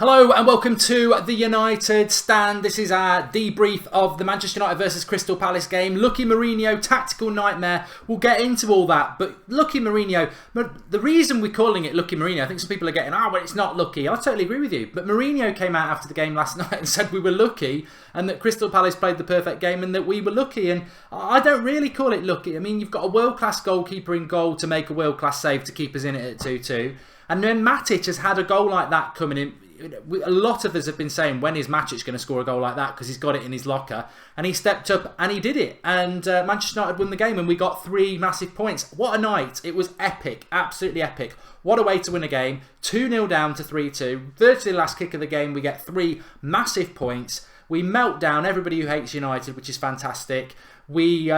Hello and welcome to the United Stand. This is our debrief of the Manchester United versus Crystal Palace game. Lucky Mourinho, tactical nightmare. We'll get into all that. But Lucky Mourinho, the reason we're calling it Lucky Mourinho, I think some people are getting, well, it's not lucky. I totally agree with you. But Mourinho came out after the game last night and said we were lucky and that Crystal Palace played the perfect game and that we were lucky. And I don't really call it lucky. I mean, you've got a world-class goalkeeper in goal to make a world-class save to keep us in it at 2-2. And then Matic has had a goal like that coming in. A lot of us have been saying, when is Matic going to score a goal like that? Because he's got it in his locker. And he stepped up and he did it. And Manchester United won the game and we got 3 massive points. What a night. It was epic. Absolutely epic. What a way to win a game. 2-0 down to 3-2. Virtually the last kick of the game, we get 3 massive points. We melt down everybody who hates United, which is fantastic. We...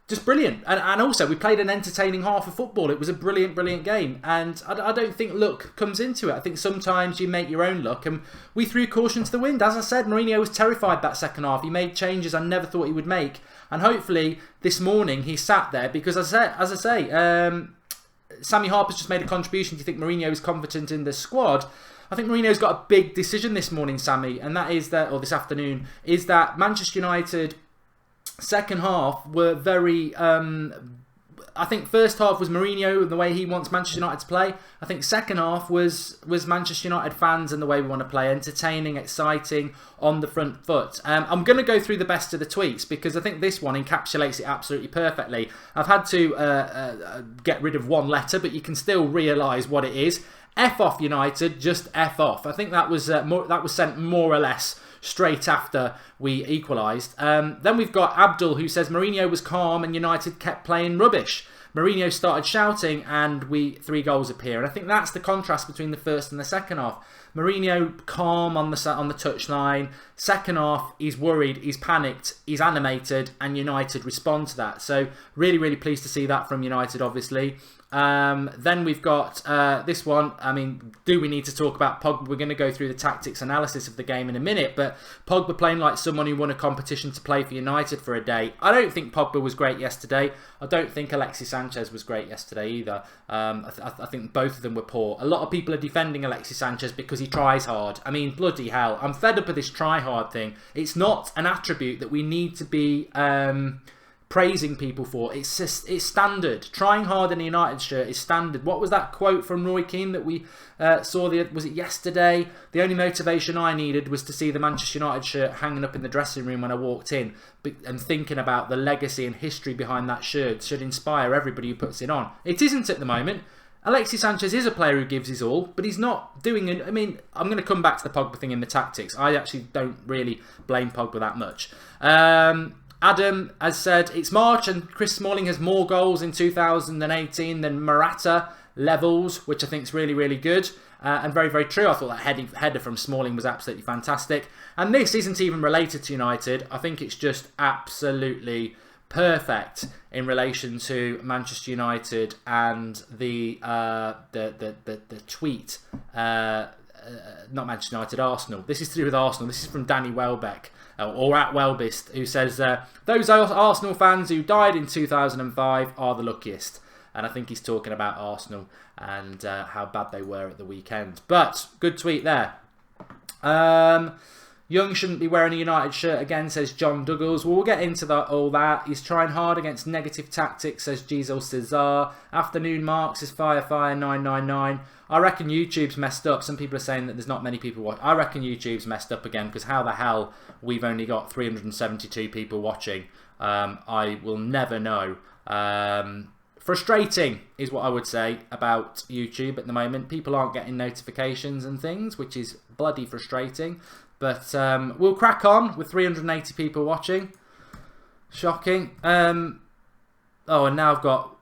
just brilliant. And also, we played an entertaining half of football. It was a brilliant, brilliant game. And I don't think luck comes into it. I think sometimes you make your own luck. And we threw caution to the wind. As I said, Mourinho was terrified that second half. He made changes I never thought he would make. And hopefully, this morning, he sat there. Because as I say, Sammy Harper's just made a contribution. Do you think Mourinho is confident in the squad? I think Mourinho's got a big decision this morning, Sammy. And that is that, or this afternoon, is that Manchester United... second half were very... I think first half was Mourinho and the way he wants Manchester United to play. I think second half was Manchester United fans and the way we want to play. Entertaining, exciting, on the front foot. I'm going to go through the best of the tweets because I think this one encapsulates it absolutely perfectly. I've had to get rid of one letter, but you can still realise what it is. F off United, just F off. I think that was sent more or less straight after we equalised. Then we've got Abdul who says Mourinho was calm and United kept playing rubbish. Mourinho started shouting and 3 goals appear. And I think that's the contrast between the first and the second half. Mourinho calm on the touchline. Second half, he's worried, he's panicked, he's animated, and United respond to that. So really, really pleased to see that from United, obviously. Then we've got this one. I mean, do we need to talk about Pogba? We're going to go through the tactics analysis of the game in a minute, but Pogba playing like someone who won a competition to play for United for a day. I don't think Pogba was great yesterday. I don't think Alexis Sanchez was great yesterday either. I think both of them were poor. A lot of people are defending Alexis Sanchez because he tries hard. I mean, bloody hell. I'm fed up with this try hard thing. It's not an attribute that we need to be... praising people for. It's standard. Trying hard in a United shirt is standard. What was that quote from Roy Keane that we saw? Was it yesterday? The only motivation I needed was to see the Manchester United shirt hanging up in the dressing room when I walked in, and thinking about the legacy and history behind that shirt should inspire everybody who puts it on. It isn't at the moment. Alexis Sanchez is a player who gives his all, but he's not doing it. I mean, I'm going to come back to the Pogba thing in the tactics. I actually don't really blame Pogba that much. Adam has said, it's March and Chris Smalling has more goals in 2018 than Morata levels, which I think is really, really good. And very, very true. I thought that header from Smalling was absolutely fantastic. And this isn't even related to United. I think it's just absolutely perfect in relation to Manchester United and the tweet. Not Manchester United, Arsenal. This is to do with Arsenal. This is from Danny Welbeck. Or at Welbist, who says, those Arsenal fans who died in 2005 are the luckiest. And I think he's talking about Arsenal and how bad they were at the weekend. But, good tweet there. Young shouldn't be wearing a United shirt again, says John Douglas. Well, we'll get into all that. He's trying hard against negative tactics, says Giselle Cesar. Afternoon Marks is Fire 999. I reckon YouTube's messed up. Some people are saying that there's not many people watching. I reckon YouTube's messed up again because how the hell we've only got 372 people watching. I will never know. Frustrating is what I would say about YouTube at the moment. People aren't getting notifications and things, which is bloody frustrating. But we'll crack on with 380 people watching. Shocking. And now I've got...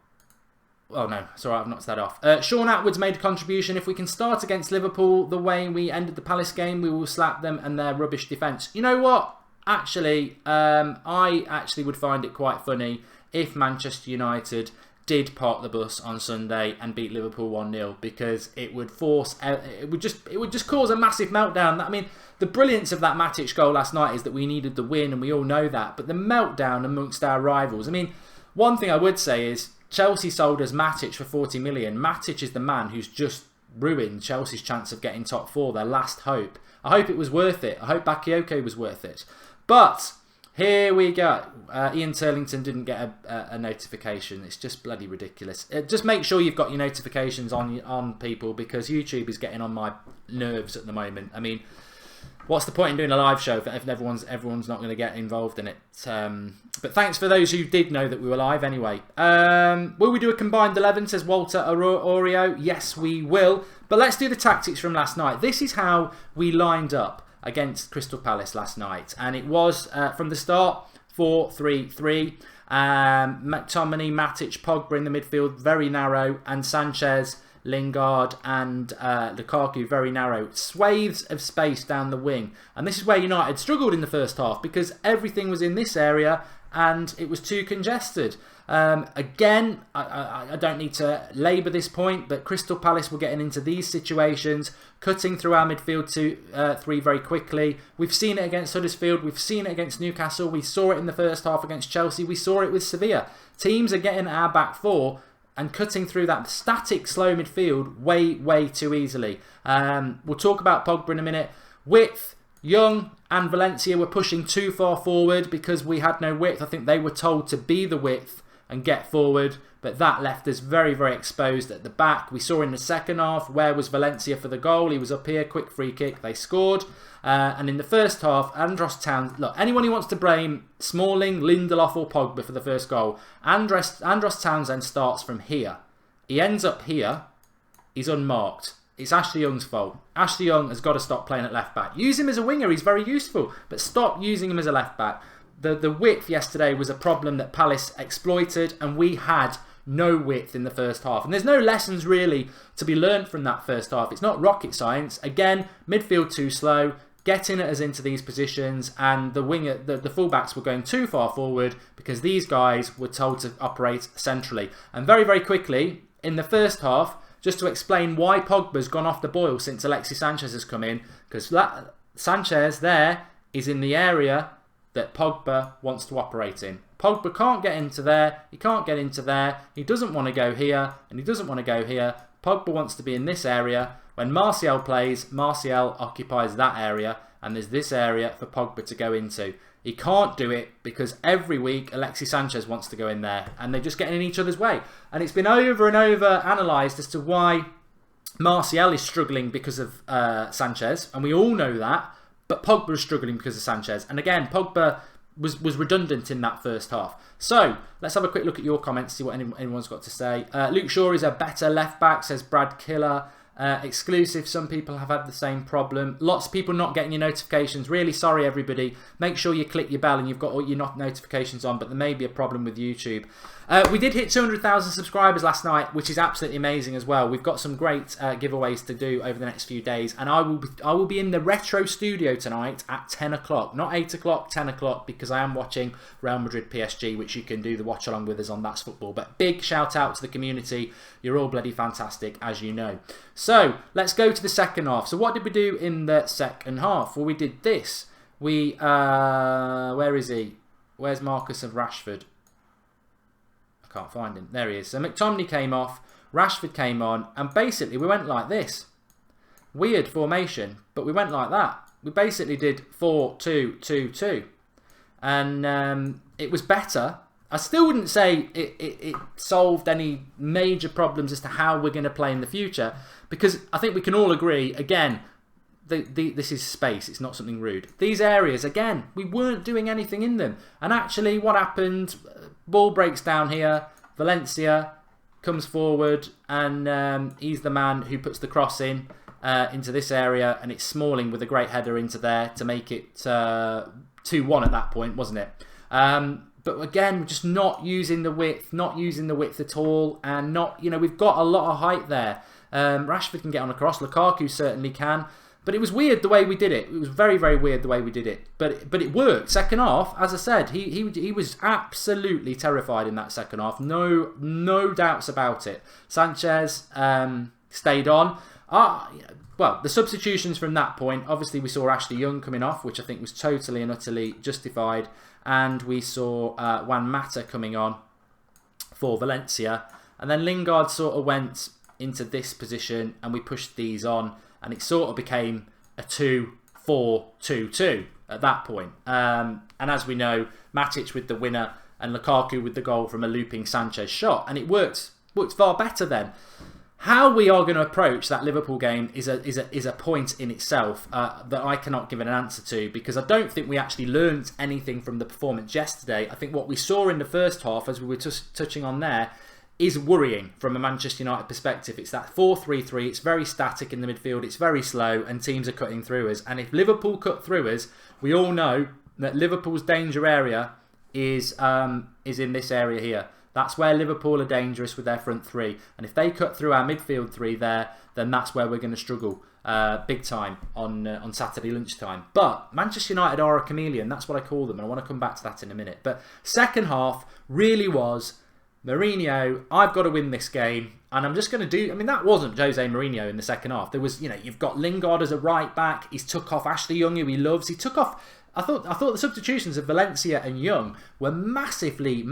Oh no, it's alright, I've knocked that off. Sean Atwood's made a contribution. If we can start against Liverpool the way we ended the Palace game, we will slap them and their rubbish defence. You know what? Actually, I actually would find it quite funny if Manchester United did park the bus on Sunday and beat Liverpool 1-0, because it would just cause a massive meltdown. I mean, the brilliance of that Matic goal last night is that we needed the win, and we all know that. But the meltdown amongst our rivals. I mean, one thing I would say is Chelsea sold us Matic for 40 million. Matic is the man who's just ruined Chelsea's chance of getting top 4, their last hope. I hope it was worth it. I hope Bakayoko was worth it. But here we go. Ian Turlington didn't get a notification. It's just bloody ridiculous. Just make sure you've got your notifications on people, because YouTube is getting on my nerves at the moment. I mean, what's the point in doing a live show if everyone's not going to get involved in it? But thanks for those who did know that we were live anyway. Will we do a combined 11, says Walter Oreo? Yes, we will. But let's do the tactics from last night. This is how we lined up against Crystal Palace last night. And it was, from the start, 4-3-3. McTominay, Matic, Pogba in the midfield, very narrow. And Sanchez, Lingard and Lukaku, very narrow. Swathes of space down the wing. And this is where United struggled in the first half, because everything was in this area and it was too congested. Again, I don't need to labour this point, but Crystal Palace were getting into these situations, cutting through our midfield three very quickly. We've seen it against Huddersfield. We've seen it against Newcastle. We saw it in the first half against Chelsea. We saw it with Sevilla. Teams are getting our back four and cutting through that static, slow midfield way too easily. We'll talk about Pogba in a minute. Width, Young and Valencia were pushing too far forward because we had no width. I think they were told to be the width and get forward, but that left us very exposed at the back. We saw in the second half, where was Valencia for the goal? He was up here, quick free kick, they scored. And in the first half, Andros Townsend, look, anyone who wants to blame Smalling, Lindelof or Pogba for the first goal, Andros Townsend starts from here. He ends up here, he's unmarked. It's Ashley Young's fault. Ashley Young has got to stop playing at left back. Use him as a winger, he's very useful, but stop using him as a left back. The width yesterday was a problem that Palace exploited, and we had no width in the first half. And there's no lessons really to be learned from that first half. It's not rocket science. Again, midfield too slow, getting us into these positions, and the fullbacks were going too far forward because these guys were told to operate centrally. And very quickly, in the first half, just to explain why Pogba's gone off the boil since Alexis Sanchez has come in, because Sanchez there is in the area that Pogba wants to operate in. Pogba can't get into there, he can't get into there, he doesn't want to go here, and he doesn't want to go here. Pogba wants to be in this area. When Martial plays, Martial occupies that area, and there's this area for Pogba to go into. He can't do it because every week Alexis Sanchez wants to go in there, and they're just getting in each other's way. And it's been over and over analysed as to why Martial is struggling because of Sanchez, and we all know that. But Pogba is struggling because of Sanchez. And again, Pogba was redundant in that first half. So, let's have a quick look at your comments, see what anyone's got to say. Luke Shaw is a better left back, says Brad Killer. Exclusive, some people have had the same problem. Lots of people not getting your notifications. Really sorry, everybody. Make sure you click your bell and you've got all your notifications on, but there may be a problem with YouTube. We did hit 200,000 subscribers last night, which is absolutely amazing as well. We've got some great giveaways to do over the next few days, and I will be in the Retro Studio tonight at 10 o'clock. Not 8 o'clock, 10 o'clock, because I am watching Real Madrid PSG, which you can do the watch along with us on That's Football. But big shout out to the community. You're all bloody fantastic, as you know. So, let's go to the second half. So what did we do in the second half? Well, we did this. We, where is he? Where's Marcus of Rashford? I can't find him. There he is. So McTominay came off, Rashford came on, and basically we went like this. Weird formation, but we went like that. We basically did 4-2-2-2. And it was better. I still wouldn't say it solved any major problems as to how we're going to play in the future, because I think we can all agree, again, this is space, it's not something rude. These areas, again, we weren't doing anything in them. And actually, what happened, ball breaks down here, Valencia comes forward, and he's the man who puts the cross in into this area, and it's Smalling with a great header into there to make it 2-1 at that point, wasn't it? But again, just not using the width at all, and not, we've got a lot of height there. Rashford can get on across, Lukaku certainly can, but it was weird the way we did it. It was very weird the way we did it, but it worked. Second half, as I said, he was absolutely terrified in that second half. No doubts about it. Sanchez stayed on. Well, the substitutions from that point, obviously we saw Ashley Young coming off, which I think was totally and utterly justified. And we saw Juan Mata coming on for Valencia. And then Lingard sort of went into this position and we pushed these on, and it sort of became a 2-4-2-2 at that point. And as we know, Matic with the winner and Lukaku with the goal from a looping Sanchez shot, and it worked far better then. How we are going to approach that Liverpool game is a point in itself that I cannot give an answer to, because I don't think we actually learned anything from the performance yesterday. I think what we saw in the first half, as we were touching on there, is worrying from a Manchester United perspective. It's that 4-3-3, it's very static in the midfield, it's very slow, and teams are cutting through us. And if Liverpool cut through us, we all know that Liverpool's danger area is in this area here. That's where Liverpool are dangerous with their front three. And if they cut through our midfield three there, then that's where we're going to struggle big time on Saturday lunchtime. But Manchester United are a chameleon. That's what I call them. And I want to come back to that in a minute. But second half really was Mourinho, I've got to win this game. And I'm just going to do... I mean, that wasn't Jose Mourinho in the second half. There was, you've got Lingard as a right back. He's took off Ashley Young, who he loves. He took off... I thought the substitutions of Valencia and Young were massively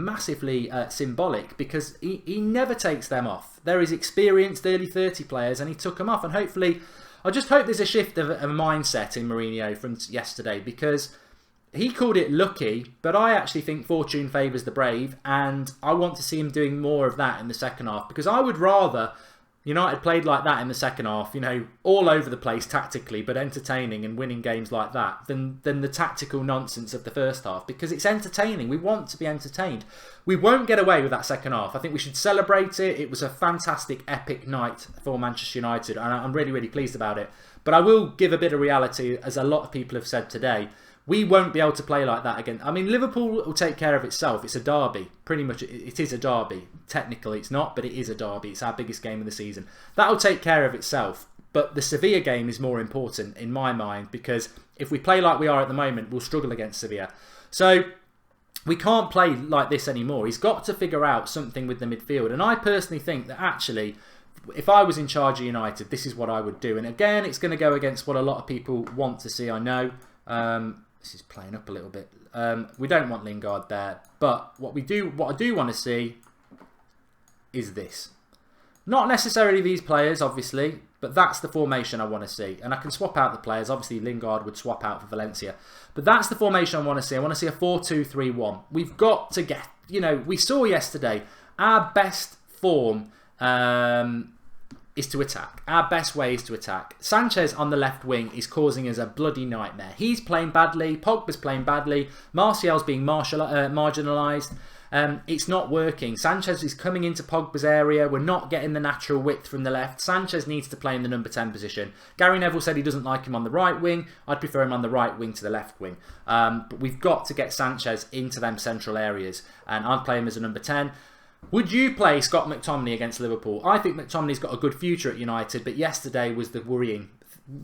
symbolic, because he never takes them off. They're his experienced early 30 players, and he took them off. And hopefully, I just hope there's a shift of mindset in Mourinho from yesterday, because he called it lucky, but I actually think fortune favours the brave, and I want to see him doing more of that in the second half, because I would rather United played like that in the second half, all over the place tactically, but entertaining and winning games like that, than the tactical nonsense of the first half, because it's entertaining. We want to be entertained. We won't get away with that second half. I think we should celebrate it. It was a fantastic, epic night for Manchester United, and I'm really, really pleased about it. But I will give a bit of reality, as a lot of people have said today. We won't be able to play like that again. I mean, Liverpool will take care of itself. It's a derby. Pretty much, it is a derby. Technically, it's not, but it is a derby. It's our biggest game of the season. That'll take care of itself. But the Sevilla game is more important in my mind, because if we play like we are at the moment, we'll struggle against Sevilla. So we can't play like this anymore. He's got to figure out something with the midfield. And I personally think that actually, if I was in charge of United, this is what I would do. And again, it's going to go against what a lot of people want to see, I know. This is playing up a little bit. We don't want Lingard there, but what I do want to see is this. Not necessarily these players, obviously, but that's the formation I want to see. And I can swap out the players. Obviously, Lingard would swap out for Valencia. But that's the formation I want to see. I want to see a 4-2-3-1. We've got to get... we saw yesterday, our best form... is to attack. Our best way is to attack. Sanchez on the left wing is causing us a bloody nightmare. He's playing badly. Pogba's playing badly. Martial's being marginalised. It's not working. Sanchez is coming into Pogba's area. We're not getting the natural width from the left. Sanchez needs to play in the number 10 position. Gary Neville said he doesn't like him on the right wing. I'd prefer him on the right wing to the left wing. But we've got to get Sanchez into them central areas. And I'd play him as a number 10. Would you play Scott McTominay against Liverpool? I think McTominay's got a good future at United, but yesterday was the worrying.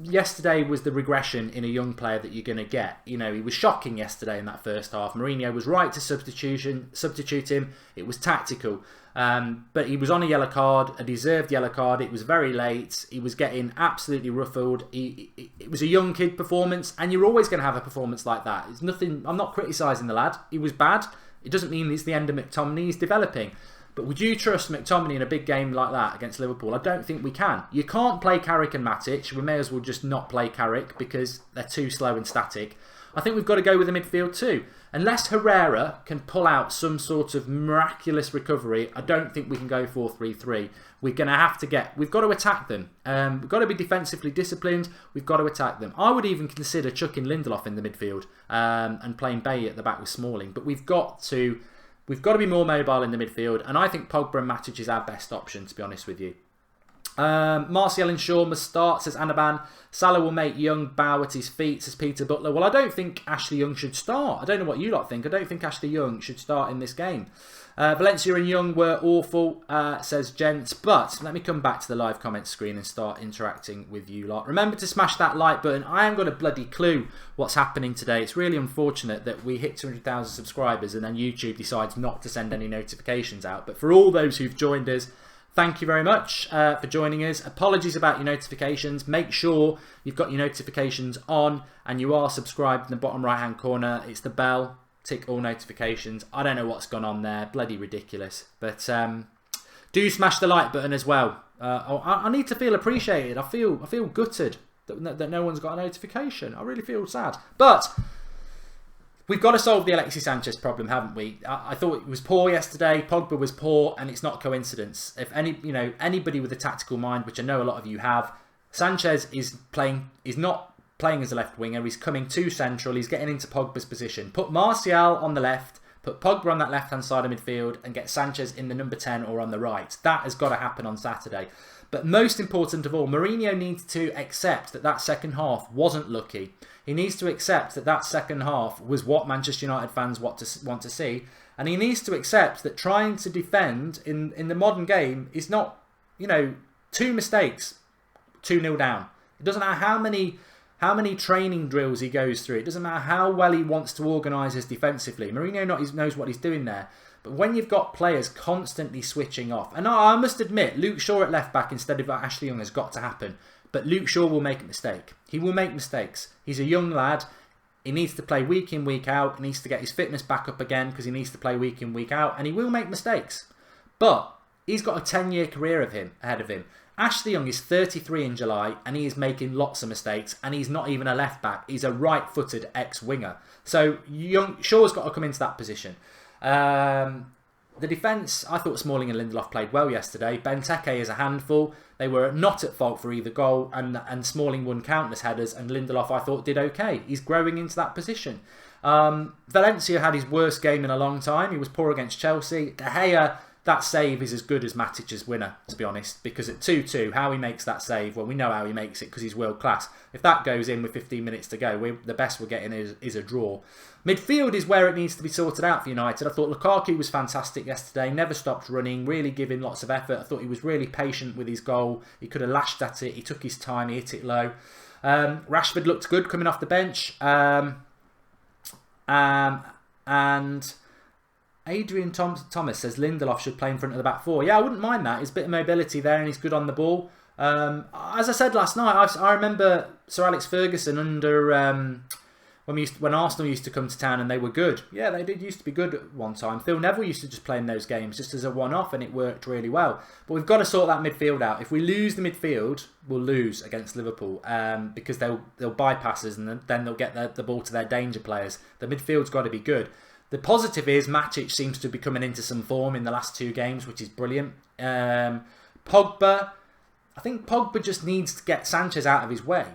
Yesterday was the regression in a young player that you're going to get. He was shocking yesterday in that first half. Mourinho was right to substitute him. It was tactical. But he was on a yellow card, a deserved yellow card. It was very late. He was getting absolutely ruffled. It was a young kid performance, and you're always going to have a performance like that. It's nothing. I'm not criticising the lad. He was bad. It doesn't mean it's the end of McTominay. He's developing. But would you trust McTominay in a big game like that against Liverpool? I don't think we can. You can't play Carrick and Matic. We may as well just not play Carrick because they're too slow and static. I think we've got to go with the midfield too. Unless Herrera can pull out some sort of miraculous recovery, I don't think we can go 4-3-3. We've got to attack them. We've got to be defensively disciplined. We've got to attack them. I would even consider chucking Lindelof in the midfield and playing Bailly at the back with Smalling. But we've got to be more mobile in the midfield. And I think Pogba and Matic is our best option, to be honest with you. Martial and Shaw must start, says Anaban. Salah will make Young bow at his feet, says Peter Butler. Well, I don't think Ashley Young should start. I don't know what you lot think. I don't think Ashley Young should start in this game. Valencia and Young were awful, says Gents. But let me come back to the live comments screen and start interacting with you lot. Remember to smash that like button. I haven't got a bloody clue what's happening today. It's really unfortunate that we hit 200,000 subscribers and then YouTube decides not to send any notifications out. But for all those who've joined us, thank you very much for joining us. Apologies about your notifications. Make sure you've got your notifications on and you are subscribed in the bottom right hand corner. It's the bell. Tick all notifications. I don't know what's gone on there. Bloody ridiculous. But Do smash the like button as well. I need to feel appreciated. I feel gutted that no one's got a notification. I really feel sad. But we've got to solve the Alexis Sanchez problem, haven't we? I thought it was poor yesterday. Pogba was poor, and it's not coincidence. If anybody with a tactical mind, which I know a lot of you have, Sanchez is not playing as a left winger. He's coming too central. He's getting into Pogba's position. Put Martial on the left. Put Pogba on that left-hand side of midfield and get Sanchez in the number 10 or on the right. That has got to happen on Saturday. But most important of all, Mourinho needs to accept that second half wasn't lucky. He needs to accept that second half was what Manchester United fans want to see. And he needs to accept that trying to defend in the modern game is not, 2 mistakes, 2-0 down. It doesn't matter how many training drills he goes through. It doesn't matter how well he wants to organise us defensively. Mourinho knows what he's doing there. But when you've got players constantly switching off, and I must admit, Luke Shaw at left back instead of Ashley Young has got to happen. But Luke Shaw will make a mistake. He will make mistakes. He's a young lad. He needs to play week in, week out. He needs to get his fitness back up again because he needs to play week in, week out. And he will make mistakes. But he's got a 10-year career ahead of him. Ashley Young is 33 in July and he is making lots of mistakes, and he's not even a left back. He's a right-footed ex-winger. So Shaw's got to come into that position. The defence, I thought Smalling and Lindelof played well yesterday. Benteke is a handful. They were not at fault for either goal, and Smalling won countless headers, and Lindelof I thought did okay. He's growing into that position. Valencia had his worst game in a long time. He was poor against Chelsea. De Gea, that save is as good as Matic's winner, to be honest, because at 2-2, how he makes that save, well, we know how he makes it because he's world class. If that goes in with 15 minutes to go, the best we're getting is a draw. Midfield is where it needs to be sorted out for United. I thought Lukaku was fantastic yesterday, never stopped running, really giving lots of effort. I thought he was really patient with his goal. He could have lashed at it, he took his time, he hit it low. Rashford looked good coming off the bench. And Adrian Thomas says Lindelof should play in front of the back four. Yeah, I wouldn't mind that. There's a bit of mobility there and he's good on the ball. As I said last night, I remember Sir Alex Ferguson under when Arsenal used to come to town and they were good. Yeah, they did used to be good at one time. Phil Neville used to just play in those games just as a one-off and it worked really well. But we've got to sort that midfield out. If we lose the midfield, we'll lose against Liverpool because they'll bypass us and then they'll get the ball to their danger players. The midfield's got to be good. The positive is Matic seems to be coming into some form in the last 2 games, which is brilliant. Pogba, I think Pogba just needs to get Sanchez out of his way.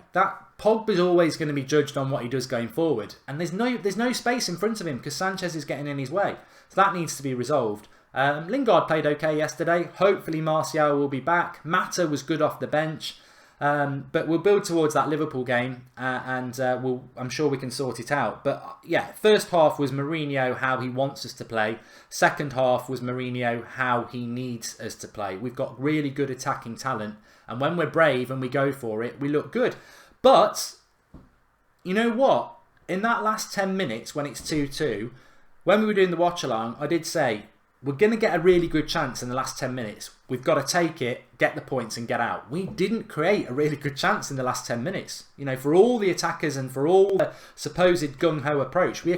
Pogba's always going to be judged on what he does going forward, and there's no space in front of him because Sanchez is getting in his way. So that needs to be resolved. Lingard played okay yesterday. Hopefully Martial will be back. Mata was good off the bench. But we'll build towards that Liverpool game and I'm sure we can sort it out. But yeah, first half was Mourinho how he wants us to play. Second half was Mourinho how he needs us to play. We've got really good attacking talent, and when we're brave and we go for it, we look good. But you know what? In that last 10 minutes when it's 2-2, when we were doing the watch along, I did say we're going to get a really good chance in the last 10 minutes. We've got to take it, get the points and get out. We didn't create a really good chance in the last 10 minutes. You know, for all the attackers and for all the supposed gung-ho approach, we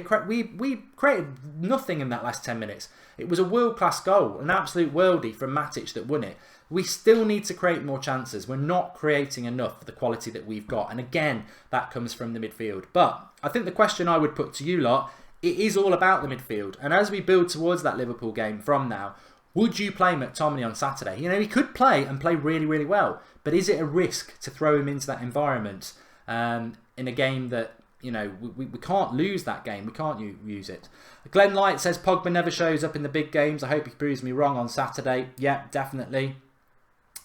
created nothing in that last 10 minutes. It was a world-class goal, an absolute worldie from Matic that won it. We still need to create more chances. We're not creating enough for the quality that we've got. And again, that comes from the midfield. But I think the question I would put to you lot, it is all about the midfield. And as we build towards that Liverpool game from now, would you play McTominay on Saturday? You know, he could play and play really, really well. But is it a risk to throw him into that environment in a game that, you know, we can't lose that game. We can't use it. Glenn Light says Pogba never shows up in the big games. I hope he proves me wrong on Saturday. Yeah, definitely.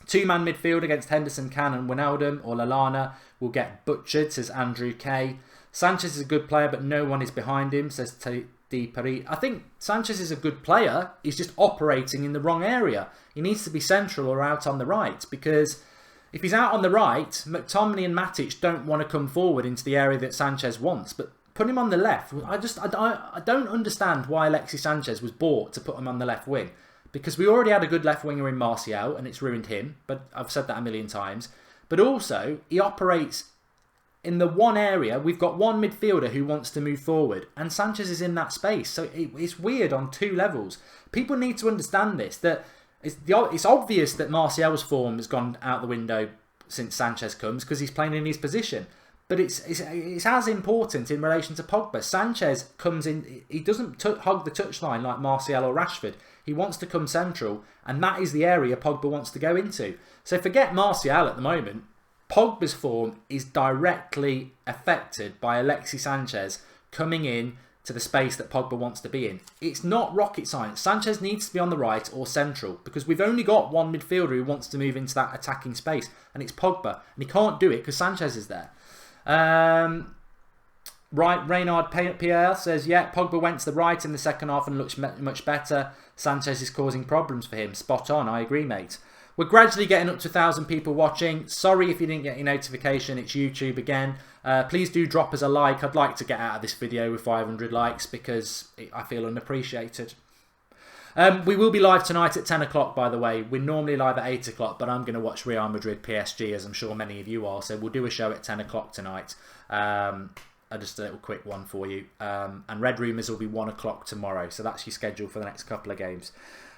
2-man midfield against Henderson, Can and Wijnaldum or Lallana will get butchered, says Andrew K. Sanchez is a good player, but no one is behind him, says Di Paris. I think Sanchez is a good player. He's just operating in the wrong area. He needs to be central or out on the right, because if he's out on the right, McTominay and Matic don't want to come forward into the area that Sanchez wants. But put him on the left. I don't understand why Alexis Sanchez was bought to put him on the left wing. Because we already had a good left winger in Martial and it's ruined him. But I've said that a million times. But also, he operates in the one area. We've got one midfielder who wants to move forward. And Sanchez is in that space. So it's weird on 2 levels. People need to understand this. That It's obvious that Martial's form has gone out the window since Sanchez comes because he's playing in his position. But it's as important in relation to Pogba. Sanchez comes in, he doesn't hug the touchline like Martial or Rashford. He wants to come central, and that is the area Pogba wants to go into. So forget Martial at the moment. Pogba's form is directly affected by Alexis Sanchez coming in to the space that Pogba wants to be in. It's not rocket science. Sanchez needs to be on the right or central because we've only got one midfielder who wants to move into that attacking space, and it's Pogba. And he can't do it because Sanchez is there. Right, Reynard Pierre says, yeah, Pogba went to the right in the second half and looks much better. Sanchez is causing problems for him. Spot on, I agree, mate. We're gradually getting up to 1,000 people watching. Sorry if you didn't get your notification. It's YouTube again. Please do drop us a like. I'd like to get out of this video with 500 likes because I feel unappreciated. We will be live tonight at 10 o'clock, by the way. We're normally live at 8 o'clock, but I'm going to watch Real Madrid PSG, as I'm sure many of you are. So we'll do a show at 10 o'clock tonight. Just a little quick one for you. And Red Rumours will be 1 o'clock tomorrow. So that's your schedule for the next couple of games.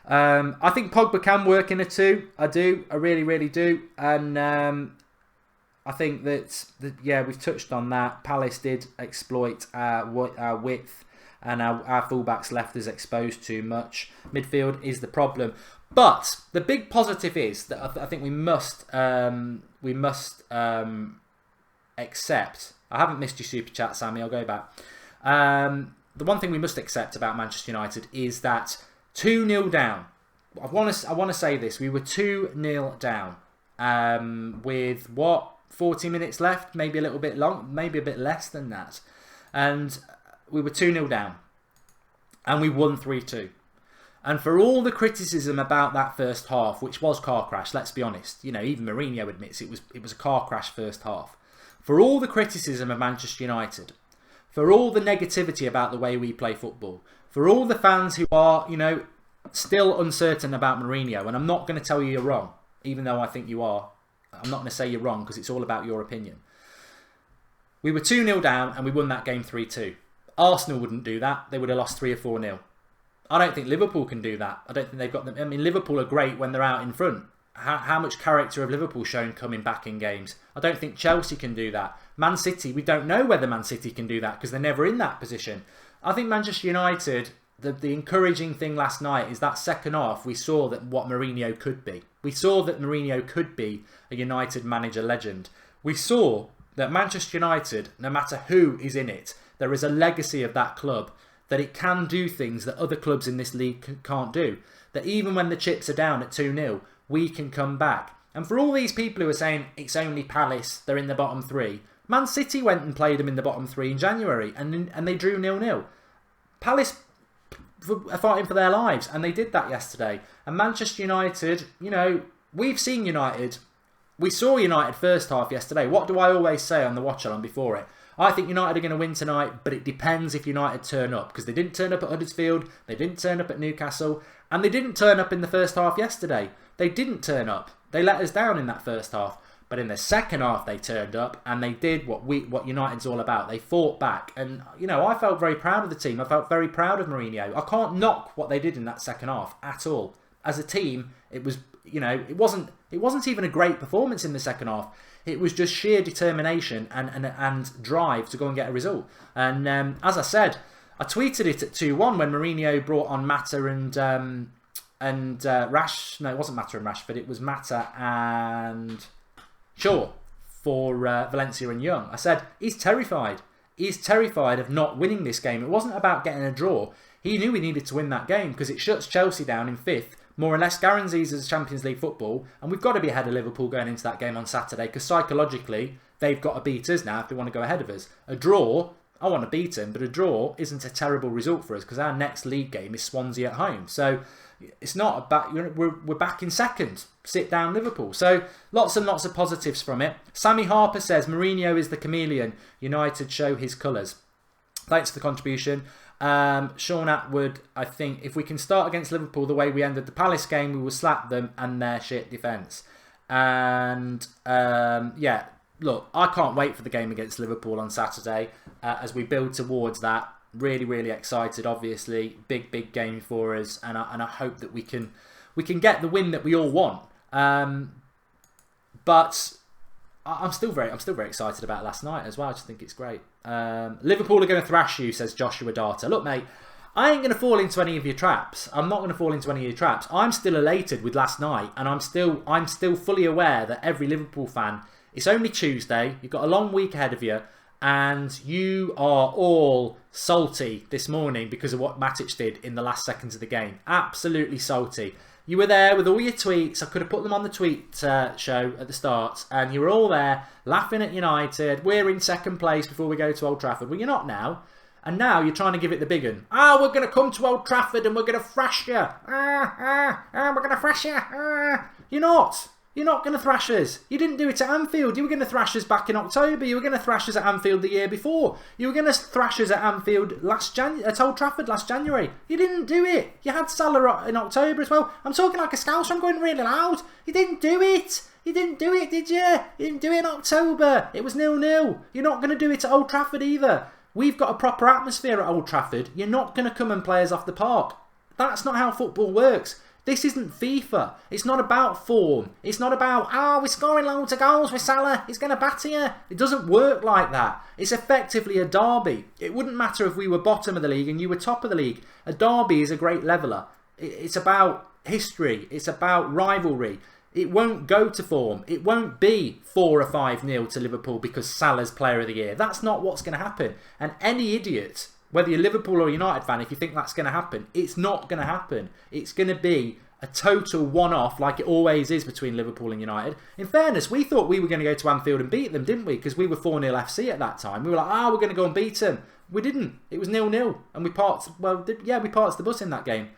I think Pogba can work in a 2. I do. I really, really do. And I think that, yeah, we've touched on that. Palace did exploit our width, and our fullbacks left us exposed too much. Midfield is the problem. But the big positive is that I think we must accept. I haven't missed your super chat, Sammy. I'll go back. The one thing we must accept about Manchester United is that 2-0 down. I want to say this. We were 2-0 down with what, 40 minutes left, maybe a little bit long, maybe a bit less than that, and we were 2-0 down, and we won 3-2. And for all the criticism about that first half, which was car crash, let's be honest, you know, even Mourinho admits it was a car crash first half. For all the criticism of Manchester United, for all the negativity about the way we play football, for all the fans who are, you know, still uncertain about Mourinho, and I'm not going to tell you you're wrong, even though I think you are. I'm not going to say you're wrong because it's all about your opinion. We were 2-0 down and we won that game 3-2. Arsenal wouldn't do that. They would have lost 3 or 4-0. I don't think Liverpool can do that. I don't think they've got them. I mean, Liverpool are great when they're out in front. How much character have Liverpool shown coming back in games? I don't think Chelsea can do that. Man City, we don't know whether Man City can do that because they're never in that position. I think Manchester United, the encouraging thing last night is that second half we saw that what Mourinho could be. We saw that Mourinho could be a United manager legend. We saw that Manchester United, no matter who is in it, there is a legacy of that club, that it can do things that other clubs in this league can't do. That even when the chips are down at 2-0, we can come back. And for all these people who are saying it's only Palace, they're in the bottom 3, Man City went and played them in the bottom 3 in January and they drew 0-0. Palace are fighting for their lives, and they did that yesterday. And Manchester United, you know, we've seen United. We saw United first half yesterday. What do I always say on the watch along before it? I think United are going to win tonight, but it depends if United turn up, because they didn't turn up at Huddersfield, they didn't turn up at Newcastle, and they didn't turn up in the first half yesterday. They didn't turn up. They let us down in that first half. But in the second half, they turned up and they did what United's all about. They fought back, and you know, I felt very proud of the team. I felt very proud of Mourinho. I can't knock what they did in that second half at all. As a team, it was, you know, it wasn't even a great performance in the second half. It was just sheer determination and drive to go and get a result. And as I said, I tweeted it at 2-1 when Mourinho brought on Mata and Rash. No, it wasn't Mata and Rashford. It was Mata and Shaw for Valencia and Young. I said, he's terrified. He's terrified of not winning this game. It wasn't about getting a draw. He knew he needed to win that game because it shuts Chelsea down in 5th, more or less guarantees us Champions League football, and we've got to be ahead of Liverpool going into that game on Saturday because psychologically, they've got to beat us now if they want to go ahead of us. A draw, I want to beat them, but a draw isn't a terrible result for us because our next league game is Swansea at home. So it's not about, we're back in second. Sit down Liverpool. So lots and lots of positives from it. Sammy Harper says Mourinho is the chameleon. United show his colours. Thanks for the contribution. Sean Atwood, I think if we can start against Liverpool the way we ended the Palace game, we will slap them and their shit defence. And yeah, look, I can't wait for the game against Liverpool on Saturday as we build towards that. Really, really excited. Obviously, big game for us, and I hope that we can we can get the win that we all want. But I'm still very excited about last night as well. I just think it's great. Liverpool are going to thrash you, says Joshua Data. Look, mate, I ain't going to fall into any of your traps. I'm not going to fall into any of your traps. I'm still elated with last night, and I'm still fully aware that every Liverpool fan, it's only Tuesday, you've got a long week ahead of you, and you are all salty this morning because of what Matic did in the last seconds of the game. Absolutely salty. You were there with all your tweets. I could have put them on the tweet show at the start, and you were all there laughing at United. We're in second place before we go to Old Trafford. Well, you're not now. And now you're trying to give it the big one. We're going to come to Old Trafford and we're going to thrash you. We're going to thrash you. You're not. You're not going to thrash us. You didn't do it at Anfield. You were going to thrash us back in October. You were going to thrash us at Anfield the year before. You were going to thrash us at Anfield at Old Trafford last January. You didn't do it. You had Salah in October as well. I'm talking like a Scouser. I'm going really loud. You didn't do it. You didn't do it, did you? You didn't do it in October. It was 0-0. You're not going to do it at Old Trafford either. We've got a proper atmosphere at Old Trafford. You're not going to come and play us off the park. That's not how football works. This isn't FIFA. It's not about form. It's not about, we're scoring loads of goals with Salah. He's going to batter you. It doesn't work like that. It's effectively a derby. It wouldn't matter if we were bottom of the league and you were top of the league. A derby is a great leveller. It's about history. It's about rivalry. It won't go to form. It won't be 4 or 5-0 to Liverpool because Salah's player of the year. That's not what's going to happen. And any idiot, whether you're Liverpool or United fan, if you think that's going to happen, it's not going to happen. It's going to be a total one-off like it always is between Liverpool and United. In fairness, we thought we were going to go to Anfield and beat them, didn't we? Because we were 4-0 FC at that time. We were like, we're going to go and beat them. We didn't. It was 0-0. And we parked the bus in that game.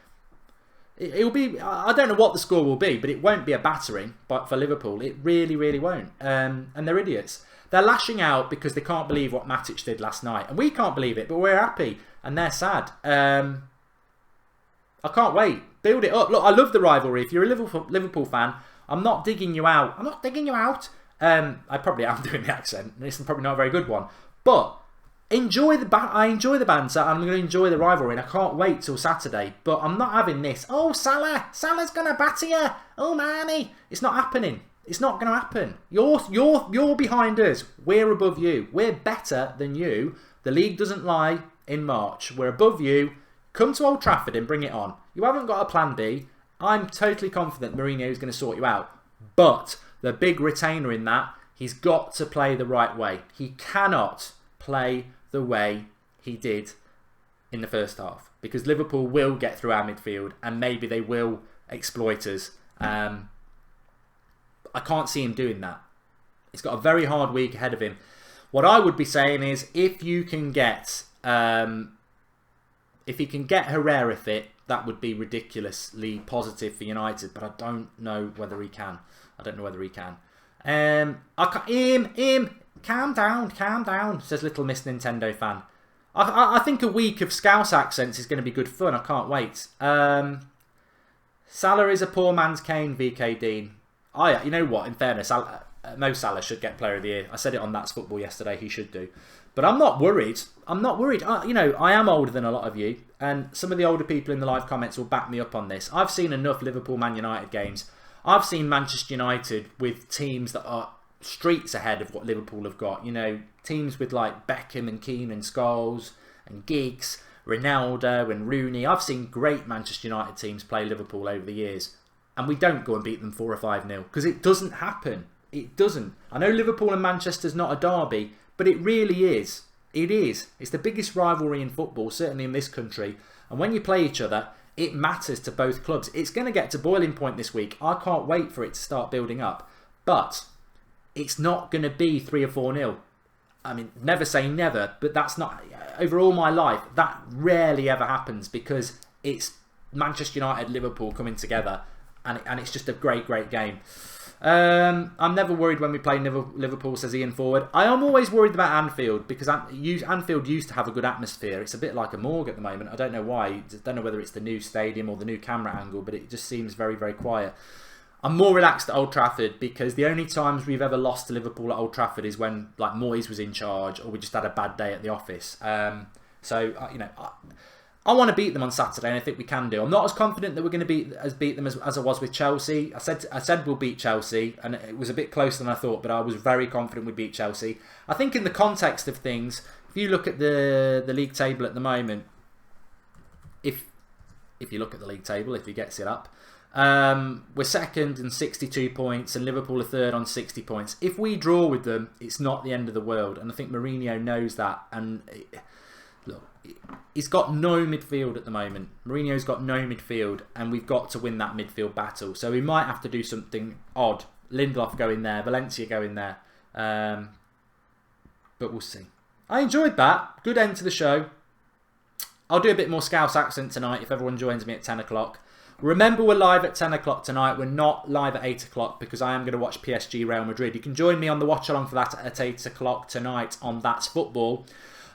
It'll be, I don't know what the score will be, but it won't be a battering for Liverpool. It really, really won't. And they're idiots. They're lashing out because they can't believe what Matic did last night. And we can't believe it, but we're happy. And they're sad. I can't wait. Build it up. Look, I love the rivalry. If you're a Liverpool fan, I'm not digging you out. I'm not digging you out. I probably am doing the accent. This is probably not a very good one. But I enjoy the banter, and I'm going to enjoy the rivalry, and I can't wait till Saturday. But I'm not having this. Oh, Salah's going to batter you. Oh, Manny. It's not happening. It's not going to happen. You're behind us. We're above you. We're better than you. The league doesn't lie in March. We're above you. Come to Old Trafford and bring it on. You haven't got a plan B. I'm totally confident Mourinho is going to sort you out. But the big retainer in that, he's got to play the right way. He cannot play the way he did in the first half. Because Liverpool will get through our midfield and maybe they will exploit us. I can't see him doing that. He's got a very hard week ahead of him. What I would be saying is if you can get if he can get Herrera fit, that would be ridiculously positive for United, but I don't know whether he can. Calm down, says Little Miss Nintendo fan. I think a week of Scouse accents is going to be good fun. I can't wait. Salah is a poor man's Kane, VK Dean. You know what, in fairness, Mo Salah should get Player of the Year. I said it on That's Football yesterday, he should do. But I'm not worried. I am older than a lot of you, and some of the older people in the live comments will back me up on this. I've seen enough Liverpool Man United games. I've seen Manchester United with teams that are streets ahead of what Liverpool have got. You know, teams with like Beckham and Keane and Scholes and Giggs, Ronaldo and Rooney. I've seen great Manchester United teams play Liverpool over the years, and we don't go and beat them 4 or 5-0 because it doesn't happen. It doesn't. I know Liverpool and Manchester's not a derby, but it really is. It is. It's the biggest rivalry in football, certainly in this country. And when you play each other, it matters to both clubs. It's going to get to boiling point this week. I can't wait for it to start building up. But it's not going to be 3 or 4-0. I mean, never say never, but that's not... Over all my life, that rarely ever happens because it's Manchester United, Liverpool coming together. And it's just a great, great game. I'm never worried when we play Liverpool, says Ian Forward. I am always worried about Anfield because Anfield used to have a good atmosphere. It's a bit like a morgue at the moment. I don't know why. I don't know whether it's the new stadium or the new camera angle, but it just seems very, very quiet. I'm more relaxed at Old Trafford because the only times we've ever lost to Liverpool at Old Trafford is when like Moyes was in charge or we just had a bad day at the office. I want to beat them on Saturday, and I think we can do. I'm not as confident that we're going to beat them as I was with Chelsea. I said we'll beat Chelsea, and it was a bit closer than I thought, but I was very confident we'd beat Chelsea. I think in the context of things, if you look at the league table at the moment, if you look at the league table, if he gets it up, we're second and 62 points, and Liverpool are third on 60 points. If we draw with them, it's not the end of the world, and I think Mourinho knows that. And look, he's got no midfield at the moment. Mourinho's got no midfield, and we've got to win that midfield battle. So we might have to do something odd. Lindelof go in there, Valencia go in there, but we'll see. I enjoyed that. Good end to the show. I'll do a bit more Scouse accent tonight if everyone joins me at 10 o'clock. Remember, we're live at 10 o'clock tonight. We're not live at 8 o'clock because I am going to watch PSG Real Madrid. You can join me on the watch along for that at 8 o'clock tonight on That's Football.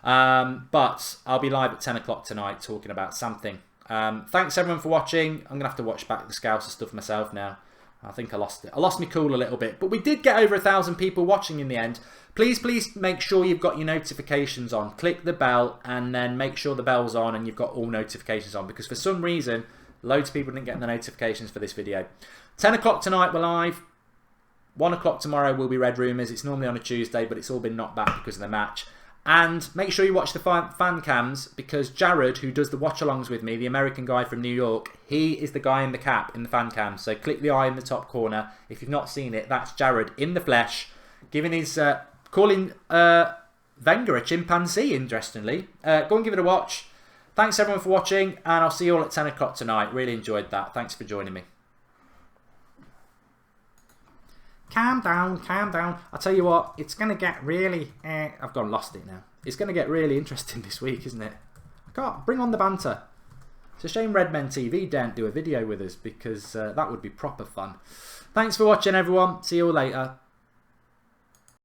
But I'll be live at 10 o'clock tonight talking about something. Thanks everyone for watching. I'm going to have to watch back the Scouser stuff myself now. I think I lost it. I lost my cool a little bit. But we did get over 1,000 people watching in the end. Please make sure you've got your notifications on. Click the bell and then make sure the bell's on and you've got all notifications on. Because for some reason, loads of people didn't get the notifications for this video. 10 o'clock tonight we're live. 1 o'clock tomorrow will be Red Rumours. It's normally on a Tuesday, but it's all been knocked back because of the match. And make sure you watch the fan cams because Jared, who does the watch-alongs with me, the American guy from New York, he is the guy in the cap in the fan cams. So click the eye in the top corner. If you've not seen it, that's Jared in the flesh, giving his calling Wenger a chimpanzee. Interestingly, go and give it a watch. Thanks everyone for watching, and I'll see you all at 10 o'clock tonight. Really enjoyed that. Thanks for joining me. Calm down, calm down. I'll tell you what, it's going to get really... I've gone lost it now. It's going to get really interesting this week, isn't it? I can't... Bring on the banter. It's a shame Redmen TV don't do a video with us because that would be proper fun. Thanks for watching, everyone. See you all later.